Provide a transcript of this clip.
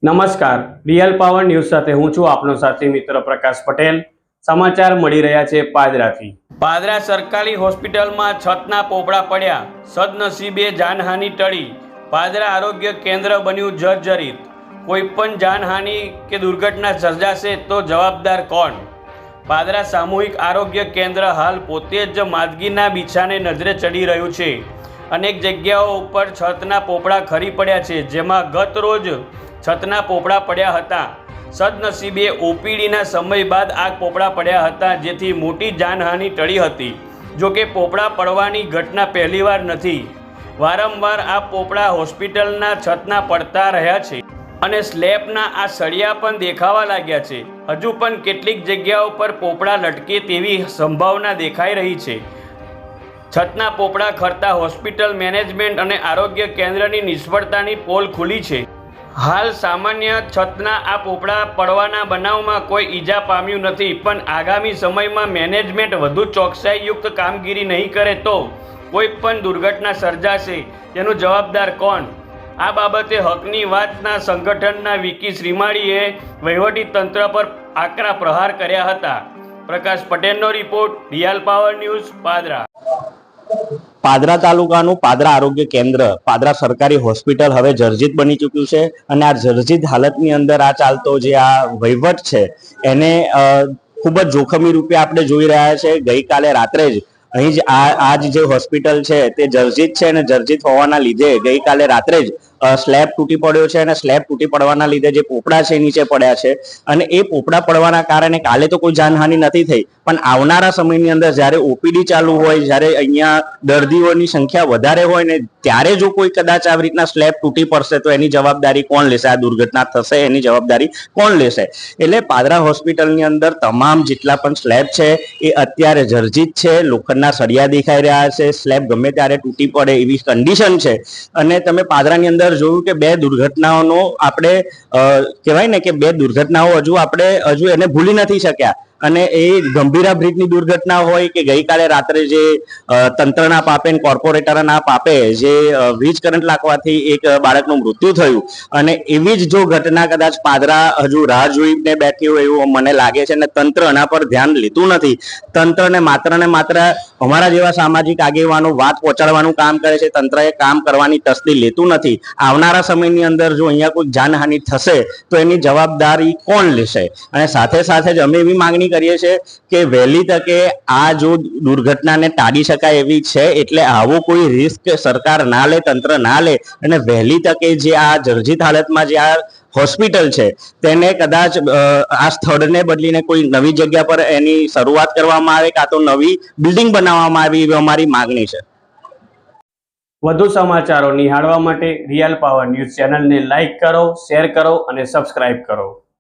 નમસ્કાર, real power news સાથે હું છું આપનો સાથી મિત્ર પ્રકાશ પટેલ। સમાચાર મળી રહ્યા છે પાદરાથી। પાદરા સરકારી હોસ્પિટલમાં છતના પોપડા પડ્યા, સદનસીબે જાનહાનિ ટળી। પાદરા આરોગ્ય કેન્દ્ર બન્યું જર્જરિત। કોઈ પણ જાનહાનિ કે દુર્ઘટના સર્જાશે તો જવાબદાર કોણ? પાદરા સામૂહિક આરોગ્ય કેન્દ્ર હાલ પોતે જ માંદગીના બીછાને નજરે ચડી રહ્યું છે। અનેક જગ્યાઓ ઉપર છતના પોપડા ખરી પડ્યા છે, જેમાં ગત રોજ છતના પોપડા પડ્યા હતા। સદનસીબે ઓપીડીના સમય બાદ આ પોપડા પડ્યા હતા, જેથી મોટી જાનહાનિ ટળી હતી। જોકે પોપડા પડવાની ઘટના પહેલીવાર નથી। વારંવાર આ પોપડા હોસ્પિટલના છતના પડતા રહ્યા છે અને સ્લેબના આ સળિયા પણ દેખાવા લાગ્યા છે। હજુ પણ કેટલીક જગ્યાઓ પર પોપડા લટકે તેવી સંભાવના દેખાઈ રહી છે। છતના પોપડા ખરતા હોસ્પિટલ મેનેજમેન્ટ અને આરોગ્ય કેન્દ્રની નિષ્ફળતાની પોલ ખુલી છે। હાલ સામાન્ય છતના આ પોપડા પડવાના બનાવમાં કોઈ ઈજા પામ્યું નથી, પણ આગામી સમયમાં મેનેજમેન્ટ વધુ ચોકસાઈયુક્ત કામગીરી નહીં કરે તો કોઈ પણ દુર્ઘટના સર્જાશે, તેનું જવાબદાર કોણ? આ બાબતે હકની વાતના સંગઠનના વિકી શ્રીમાળીએ વહીવટી તંત્ર પર આકરા પ્રહાર કર્યા હતા। પ્રકાશ પટેલનો report, real power news, Padra. Padra તાલુકાનું પાદરા આરોગ્ય કેન્દ્ર, પાદરા સરકારી હોસ્પિટલ હવે જર્જરિત બની ચૂક્યું છે અને આ જર્જરિત હાલતની અંદર આ ચાલતો જે આ વહીવટ છે એને ખૂબ જ જોખમી રૂપે આપણે જોઈ રહ્યા છે। ગઈકાલે રાત્રે જ અહીં જ આજ જે હોસ્પિટલ છે તે જર્જરિત છે અને જર્જરિત હોવાના લીધે ગઈકાલે રાત્રે જ સ્લેબ તૂટી પડ્યો છે અને સ્લેબ તૂટી પડવાના લીધે જે પોપડા છે નીચે પડ્યા છે અને એ પોપડા પડવાના કારણે કાલે તો કોઈ જાનહાનિ નથી થઈ, પણ આવનારા સમયની અંદર જ્યારે ઓપીડી ચાલુ હોય, જ્યારે અહીંયા દર્દીઓની સંખ્યા વધારે હોય ને ત્યારે જો કોઈ કદાચ આવી રીતના સ્લેબ તૂટી પડશે તો એની જવાબદારી કોણ લેશે? આ દુર્ઘટના થશે એની જવાબદારી કોણ લેશે? એટલે પાદરા હોસ્પિટલની અંદર તમામ જેટલા પણ સ્લેબ છે એ અત્યારે જર્જરિત છે। લોખંડના સળિયા દેખાઈ રહ્યા છે, સ્લેબ ગમે ત્યારે તૂટી પડે એવી કન્ડિશન છે। અને તમે પાદરાની અંદર જોયું કે બે દુર્ઘટનાઓનો આપણે કહેવાય ને કે બે દુર્ઘટનાઓ હજુ એને ભૂલી નથી શક્યા અને એ ગંભીરા બ્રિજની દુર્ઘટના હોય કે ગઈકાલે રાત્રે જે તંત્રના પાપે કોર્પોરેટરના પાપે જે વીજ કરંટ લાગવાથી એક બાળકનું મૃત્યુ થયું અને એવી જ જો ઘટના કદાચ પાદરા હજુ રાહ જોઈને બેઠી હોય એવું મને લાગે છે અને તંત્ર એના પર ધ્યાન લેતું નથી। તંત્રને માત્ર અમારા જેવા સામાજિક આગેવાનો વાત પહોંચાડવાનું કામ કરે છે, તંત્ર એ કામ કરવાની તસ્દી લેતું નથી। આવનારા સમયની અંદર જો અહીંયા કોઈ જાનહાનિ થશે તો એની જવાબદારી કોણ લેશે? અને સાથે સાથે જ અમે એવી માંગણી કરીએ છીએ કે વહેલી તકે આ જો દુર્ઘટનાને ટાળી શકાય એવી છે, એટલે આવો કોઈ રિસ્ક સરકાર ના લે, તંત્ર ના લે અને વહેલી તકે જે આ જર્જરિત હાલતમાં જે આ હોસ્પિટલ છે તેને કદાચ આ સ્થળને બદલીને કોઈ નવી જગ્યા પર એની શરૂઆત કરવામાં આવે કાં તો નવી બિલ્ડિંગ બનાવવામાં આવે એવી અમારી માંગણી છે। વધુ સમાચારો નિહાળવા માટે રિયલ પાવર ન્યૂઝ ચેનલને લાઇક કરો, શેર કરો અને સબસ્ક્રાઇબ કરો।